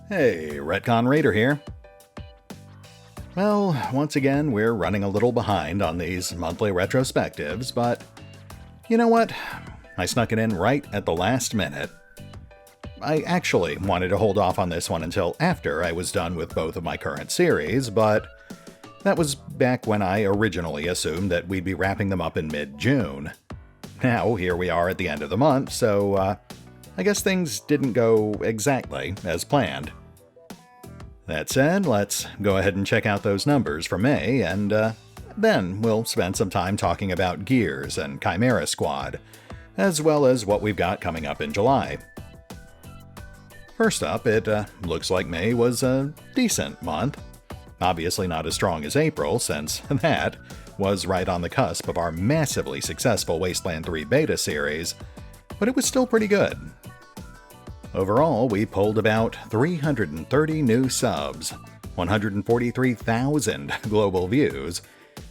Hey, Retcon Raider here. Well, once again, we're running a little behind on these monthly retrospectives, but you know what? I snuck it in right at the last minute. I actually wanted to hold off on this one until after I was done with both of my current series, but that was back when I originally assumed that we'd be wrapping them up in mid-June. Now, here we are at the end of the month, so I guess things didn't go exactly as planned. That said, let's go ahead and check out those numbers for May, and then we'll spend some time talking about Gears and Chimera Squad, as well as what we've got coming up in July. First up, it looks like May was a decent month. Obviously not as strong as April, since that was right on the cusp of our massively successful Wasteland 3 beta series, but it was still pretty good. Overall, we pulled about 330 new subs, 143,000 global views,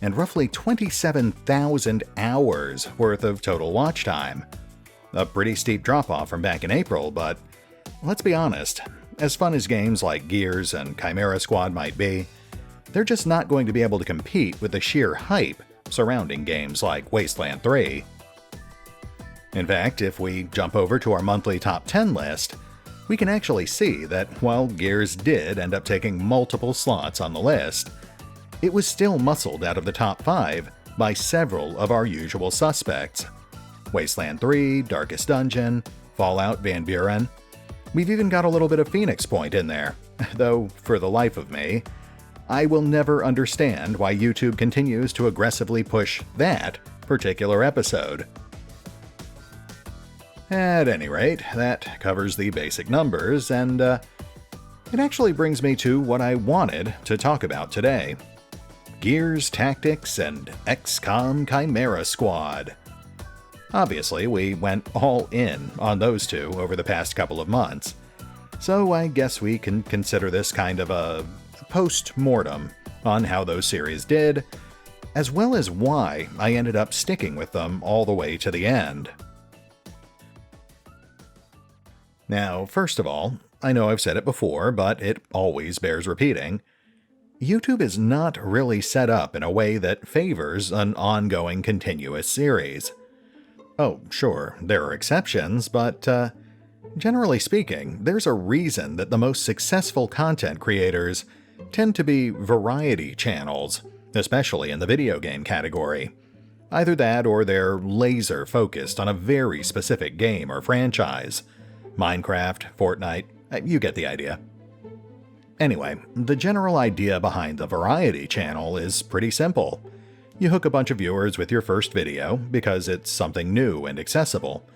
and roughly 27,000 hours worth of total watch time. A pretty steep drop-off from back in April, but let's be honest, as fun as games like Gears and Chimera Squad might be, they're just not going to be able to compete with the sheer hype surrounding games like Wasteland 3. In fact, if we jump over to our monthly top 10 list, we can actually see that while Gears did end up taking multiple slots on the list, it was still muscled out of the top 5 by several of our usual suspects. Wasteland 3, Darkest Dungeon, Fallout Van Buren. We've even got a little bit of Phoenix Point in there, though for the life of me, I will never understand why YouTube continues to aggressively push that particular episode. At any rate, that covers the basic numbers, and it actually brings me to what I wanted to talk about today. Gears Tactics and XCOM Chimera Squad. Obviously, we went all in on those two over the past couple of months, so I guess we can consider this kind of a post-mortem on how those series did, as well as why I ended up sticking with them all the way to the end. Now, first of all, I know I've said it before, but it always bears repeating. YouTube is not really set up in a way that favors an ongoing continuous series. Oh, sure, there are exceptions, but generally speaking, there's a reason that the most successful content creators tend to be variety channels, especially in the video game category. Either that or they're laser focused on a very specific game or franchise. Minecraft, Fortnite, you get the idea. Anyway, the general idea behind the variety channel is pretty simple. You hook a bunch of viewers with your first video because it's something new and accessible.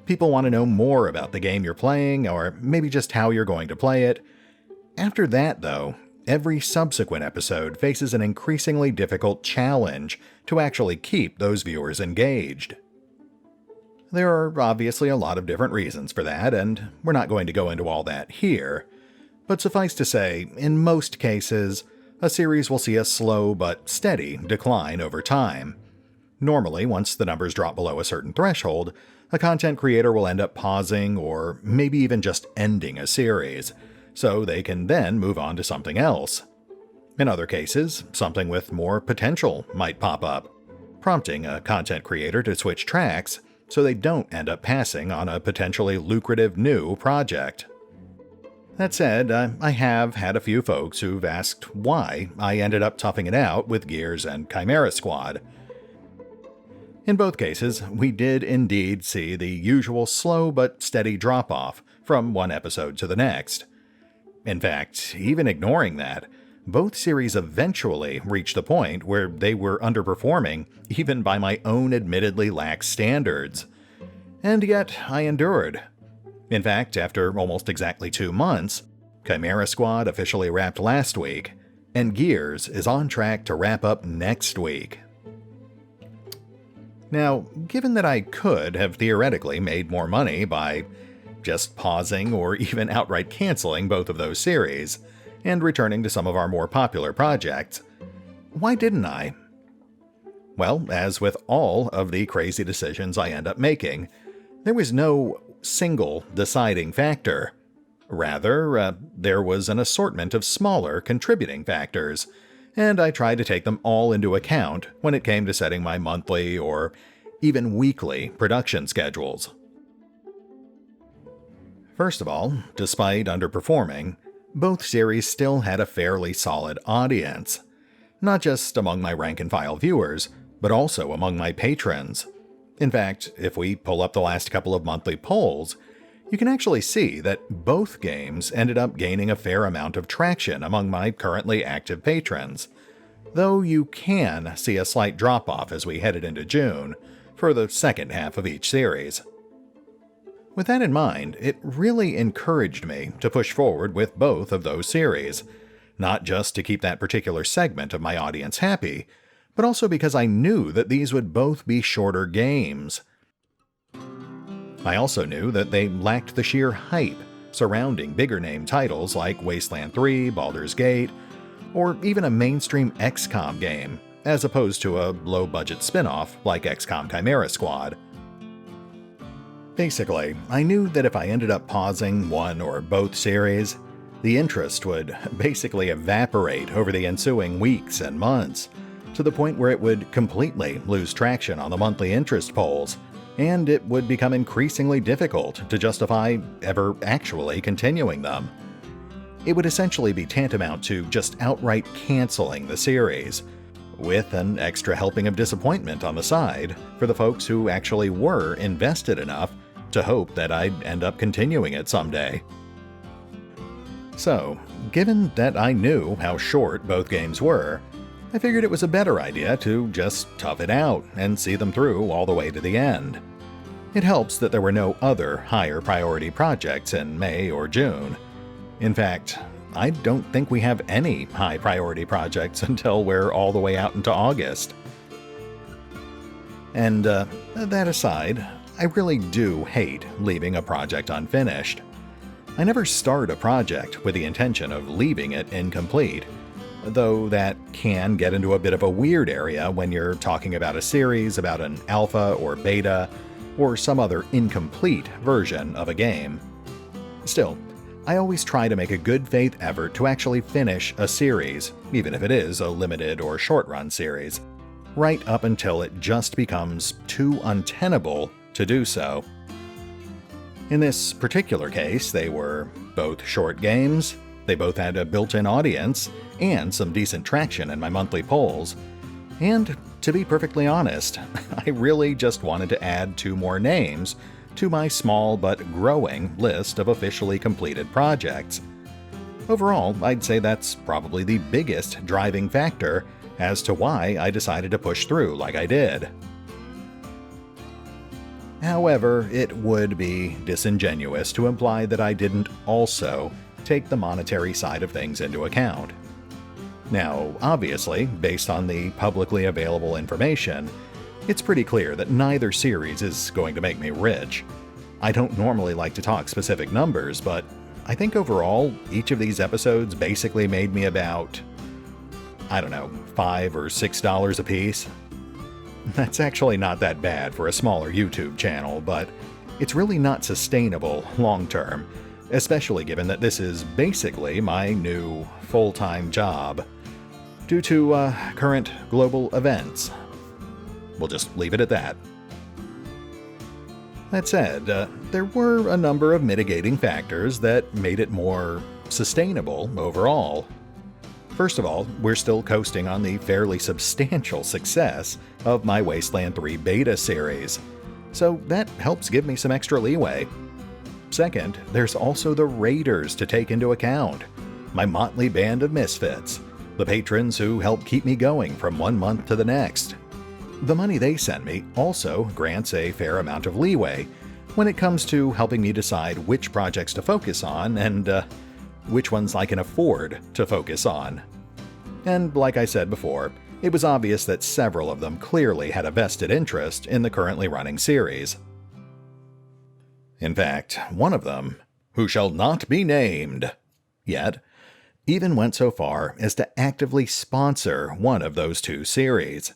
People want to know more about the game you're playing, or maybe just how you're going to play it. After that, though, every subsequent episode faces an increasingly difficult challenge to actually keep those viewers engaged. There are obviously a lot of different reasons for that, and we're not going to go into all that here. But suffice to say, in most cases, a series will see a slow but steady decline over time. Normally, once the numbers drop below a certain threshold, a content creator will end up pausing or maybe even just ending a series, so they can then move on to something else. In other cases, something with more potential might pop up, prompting a content creator to switch tracks so they don't end up passing on a potentially lucrative new project. That said, I have had a few folks who've asked why I ended up toughing it out with Gears and Chimera Squad. In both cases, we did indeed see the usual slow but steady drop-off from one episode to the next. In fact, even ignoring that, both series eventually reached a point where they were underperforming even by my own admittedly lax standards. And yet, I endured. In fact, after almost exactly 2 months, Chimera Squad officially wrapped last week, and Gears is on track to wrap up next week. Now, given that I could have theoretically made more money by just pausing or even outright canceling both of those series, and returning to some of our more popular projects, why didn't I? Well, as with all of the crazy decisions I end up making, there was no single deciding factor. Rather, there was an assortment of smaller contributing factors, and I tried to take them all into account when it came to setting my monthly or even weekly production schedules. First of all, despite underperforming, both series still had a fairly solid audience, not just among my rank-and-file viewers, but also among my patrons. In fact, if we pull up the last couple of monthly polls, you can actually see that both games ended up gaining a fair amount of traction among my currently active patrons, though you can see a slight drop-off as we headed into June for the second half of each series. With that in mind, it really encouraged me to push forward with both of those series, not just to keep that particular segment of my audience happy, but also because I knew that these would both be shorter games. I also knew that they lacked the sheer hype surrounding bigger-name titles like Wasteland 3, Baldur's Gate, or even a mainstream XCOM game, as opposed to a low-budget spin-off like XCOM Chimera Squad. Basically, I knew that if I ended up pausing one or both series, the interest would basically evaporate over the ensuing weeks and months, to the point where it would completely lose traction on the monthly interest polls, and it would become increasingly difficult to justify ever actually continuing them. It would essentially be tantamount to just outright canceling the series, with an extra helping of disappointment on the side for the folks who actually were invested enough to hope that I'd end up continuing it someday. So, given that I knew how short both games were, I figured it was a better idea to just tough it out and see them through all the way to the end. It helps that there were no other higher priority projects in May or June. In fact, I don't think we have any high priority projects until we're all the way out into August. And that aside, I really do hate leaving a project unfinished. I never start a project with the intention of leaving it incomplete, though that can get into a bit of a weird area when you're talking about a series about an alpha or beta, or some other incomplete version of a game. Still, I always try to make a good faith effort to actually finish a series, even if it is a limited or short-run series, right up until it just becomes too untenable to do so. In this particular case, they were both short games, they both had a built-in audience, and some decent traction in my monthly polls. And, to be perfectly honest, I really just wanted to add 2 more names to my small but growing list of officially completed projects. Overall, I'd say that's probably the biggest driving factor as to why I decided to push through like I did. However, it would be disingenuous to imply that I didn't also take the monetary side of things into account. Now, obviously, based on the publicly available information, it's pretty clear that neither series is going to make me rich. I don't normally like to talk specific numbers, but I think overall, each of these episodes basically made me about, $5 or $6 a piece. That's actually not that bad for a smaller YouTube channel, but it's really not sustainable long term, especially given that this is basically my new full-time job, due to current global events. We'll just leave it at that. That said, there were a number of mitigating factors that made it more sustainable overall. First of all, we're still coasting on the fairly substantial success of my Wasteland 3 beta series, so that helps give me some extra leeway. Second, there's also the Raiders to take into account, my motley band of misfits, the patrons who help keep me going from one month to the next. The money they send me also grants a fair amount of leeway when it comes to helping me decide which projects to focus on and which ones I can afford to focus on. And like I said before, it was obvious that several of them clearly had a vested interest in the currently running series. In fact, one of them, who shall not be named yet, even went so far as to actively sponsor one of those 2 series.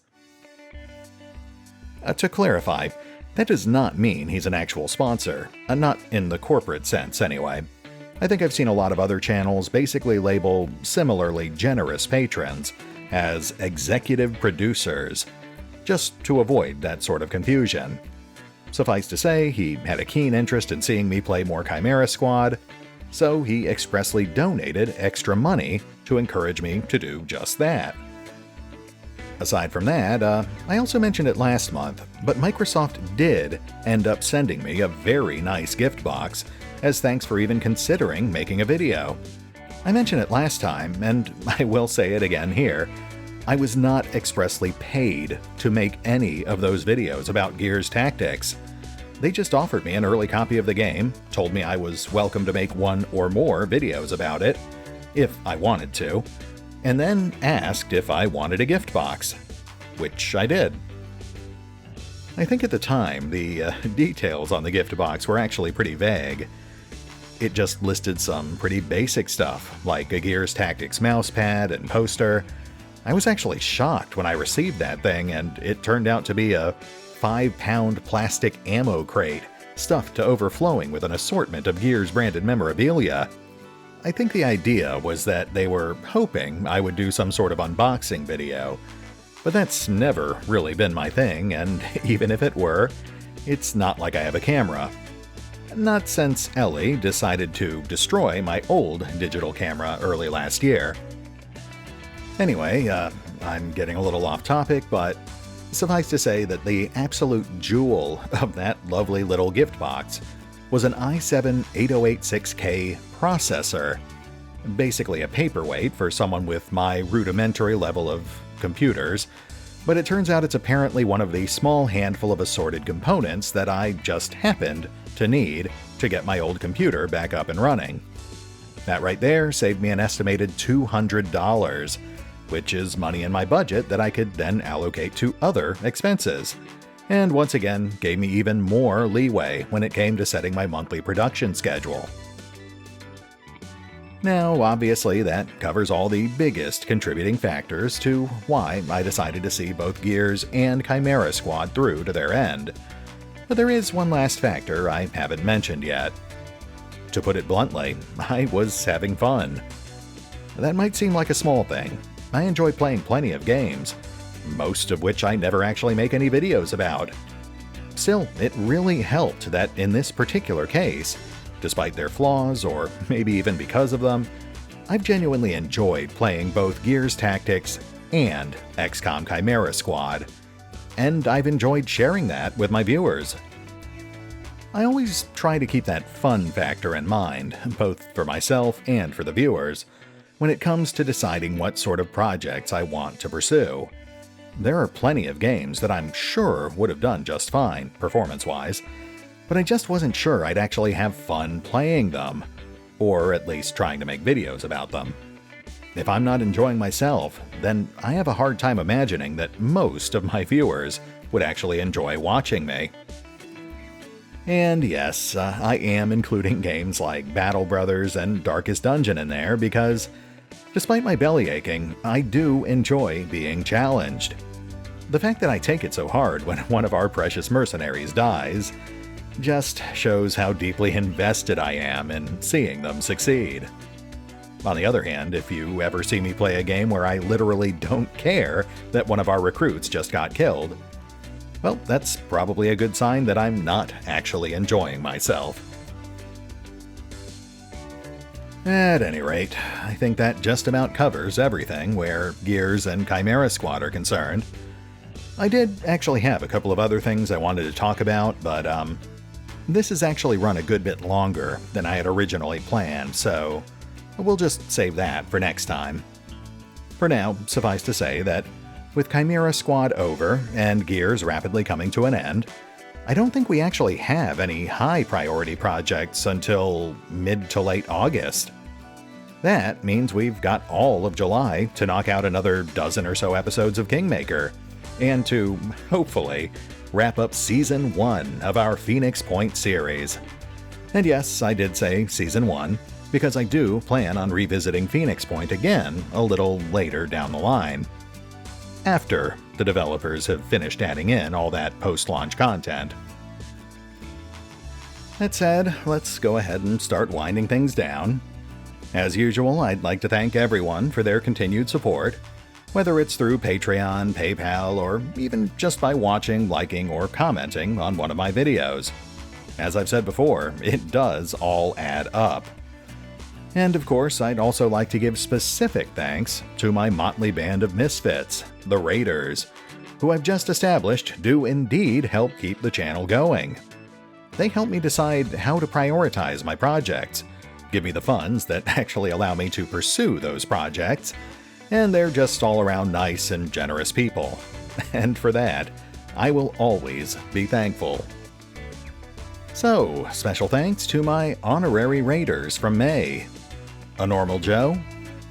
To clarify, that does not mean he's an actual sponsor, not in the corporate sense anyway. I think I've seen a lot of other channels basically label similarly generous patrons as executive producers, just to avoid that sort of confusion. Suffice to say, he had a keen interest in seeing me play more Chimera Squad, so he expressly donated extra money to encourage me to do just that. Aside from that, I also mentioned it last month, but Microsoft did end up sending me a very nice gift box as thanks for even considering making a video. I mentioned it last time, and I will say it again here. I was not expressly paid to make any of those videos about Gears Tactics. They just offered me an early copy of the game, told me I was welcome to make one or more videos about it, if I wanted to, and then asked if I wanted a gift box, which I did. I think at the time, the details on the gift box were actually pretty vague. It just listed some pretty basic stuff, like a Gears Tactics mousepad and poster. I was actually shocked when I received that thing, and it turned out to be a 5-pound plastic ammo crate, stuffed to overflowing with an assortment of Gears-branded memorabilia. I think the idea was that they were hoping I would do some sort of unboxing video, but that's never really been my thing, and even if it were, it's not like I have a camera. Not since Ellie decided to destroy my old digital camera early last year. Anyway, I'm getting a little off topic, but suffice to say that the absolute jewel of that lovely little gift box was an i7-8086K processor. Basically a paperweight for someone with my rudimentary level of computers, but it turns out it's apparently one of the small handful of assorted components that I just happened to need to get my old computer back up and running. That right there saved me an estimated $200, which is money in my budget that I could then allocate to other expenses, and once again gave me even more leeway when it came to setting my monthly production schedule. Now, obviously, that covers all the biggest contributing factors to why I decided to see both Gears and Chimera Squad through to their end. But there is one last factor I haven't mentioned yet. To put it bluntly, I was having fun. That might seem like a small thing. I enjoy playing plenty of games, most of which I never actually make any videos about. Still, it really helped that in this particular case, despite their flaws, or maybe even because of them, I've genuinely enjoyed playing both Gears Tactics and XCOM Chimera Squad, and I've enjoyed sharing that with my viewers. I always try to keep that fun factor in mind, both for myself and for the viewers, when it comes to deciding what sort of projects I want to pursue. There are plenty of games that I'm sure would have done just fine, performance-wise, but I just wasn't sure I'd actually have fun playing them, or at least trying to make videos about them. If I'm not enjoying myself, then I have a hard time imagining that most of my viewers would actually enjoy watching me. And yes, I am including games like Battle Brothers and Darkest Dungeon in there because, despite my belly aching, I do enjoy being challenged. The fact that I take it so hard when one of our precious mercenaries dies just shows how deeply invested I am in seeing them succeed. On the other hand, if you ever see me play a game where I literally don't care that one of our recruits just got killed, well, that's probably a good sign that I'm not actually enjoying myself. At any rate, I think that just about covers everything where Gears and Chimera Squad are concerned. I did actually have a couple of other things I wanted to talk about, but this has actually run a good bit longer than I had originally planned, so we'll just save that for next time. For now, suffice to say that with Chimera Squad over and Gears rapidly coming to an end, I don't think we actually have any high-priority projects until mid to late August. That means we've got all of July to knock out another dozen or so episodes of Kingmaker, and to, hopefully, wrap up Season 1 of our Phoenix Point series. And yes, I did say Season 1, because I do plan on revisiting Phoenix Point again a little later down the line, after the developers have finished adding in all that post-launch content. That said, let's go ahead and start winding things down. As usual, I'd like to thank everyone for their continued support, whether it's through Patreon, PayPal, or even just by watching, liking, or commenting on one of my videos. As I've said before, it does all add up. And of course, I'd also like to give specific thanks to my motley band of misfits, the Raiders, who I've just established do indeed help keep the channel going. They help me decide how to prioritize my projects, give me the funds that actually allow me to pursue those projects, and they're just all around nice and generous people. And for that, I will always be thankful. So, special thanks to my honorary Raiders from May: A Normal Joe,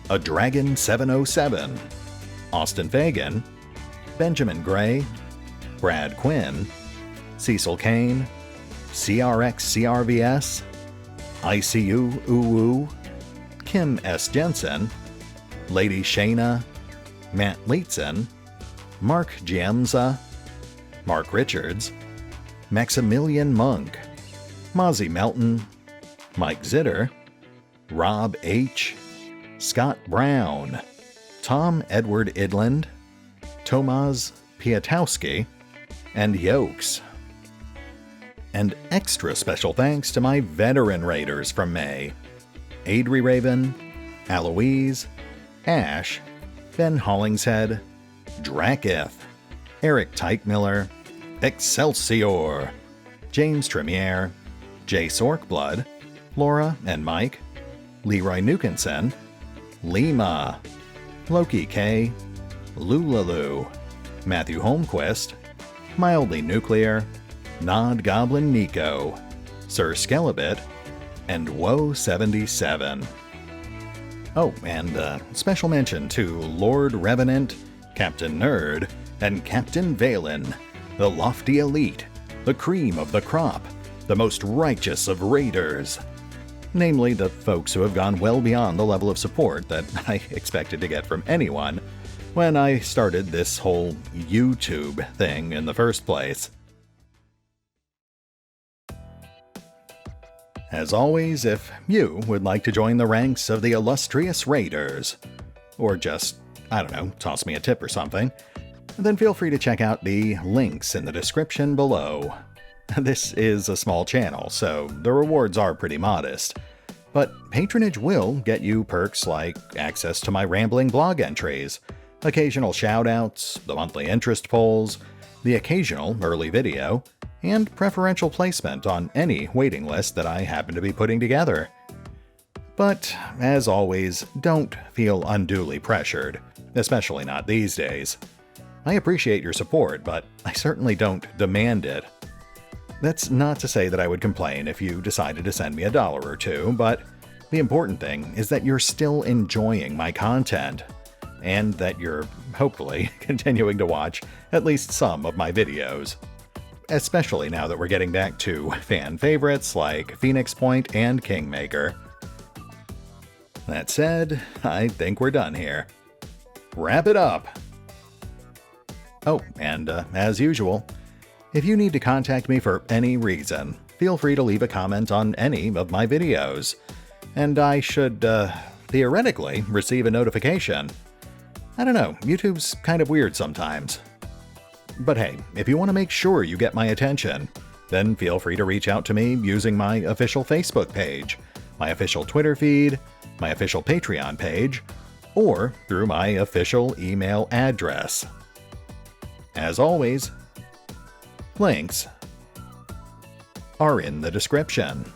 A Dragon 707, Austin Fagan, Benjamin Gray, Brad Quinn, Cecil Kane, CRX CRVS, ICU Uwu, Kim S. Jensen, Lady Shayna, Matt Leetzen, Mark Giemza, Mark Richards, Maximilian Monk, Mozzie Melton, Mike Zitter, Rob H., Scott Brown, Tom Edward Idland, Tomasz Piatowski, and Yokes. And extra special thanks to my veteran Raiders from May: AdriRaven, Alois, Ash, Ben Hollingshead, Drakiith, Eric Teichmiller, Exsellsior, James Trimmier, Jace Orcblood, Laura and Mike, Leroy Nukenson, Lima, Loki K, Loolaloo, Matthew Holmquist, Mildly Nuclear, Nod Goblin Niko, Sir Skelibate, and Woe77. Oh, and special mention to Lord Revenant, Captain Nerd, and Captain Valen, the lofty elite, the cream of the crop, the most righteous of raiders. Namely, the folks who have gone well beyond the level of support that I expected to get from anyone when I started this whole YouTube thing in the first place. As always, if you would like to join the ranks of the illustrious Raiders, or just, I don't know, toss me a tip or something, then feel free to check out the links in the description below. This is a small channel, so the rewards are pretty modest, but patronage will get you perks like access to my rambling blog entries, occasional shoutouts, the monthly interest polls, the occasional early video, and preferential placement on any waiting list that I happen to be putting together. But, as always, don't feel unduly pressured, especially not these days. I appreciate your support, but I certainly don't demand it. That's not to say that I would complain if you decided to send me $1 or $2, but the important thing is that you're still enjoying my content, and that you're, hopefully, continuing to watch at least some of my videos. Especially now that we're getting back to fan favorites like Phoenix Point and Kingmaker. That said, I think we're done here. Wrap it up! Oh, and as usual, if you need to contact me for any reason, feel free to leave a comment on any of my videos, and I should, theoretically, receive a notification. I don't know, YouTube's kind of weird sometimes. But hey, if you want to make sure you get my attention, then feel free to reach out to me using my official Facebook page, my official Twitter feed, my official Patreon page, or through my official email address. As always, links are in the description.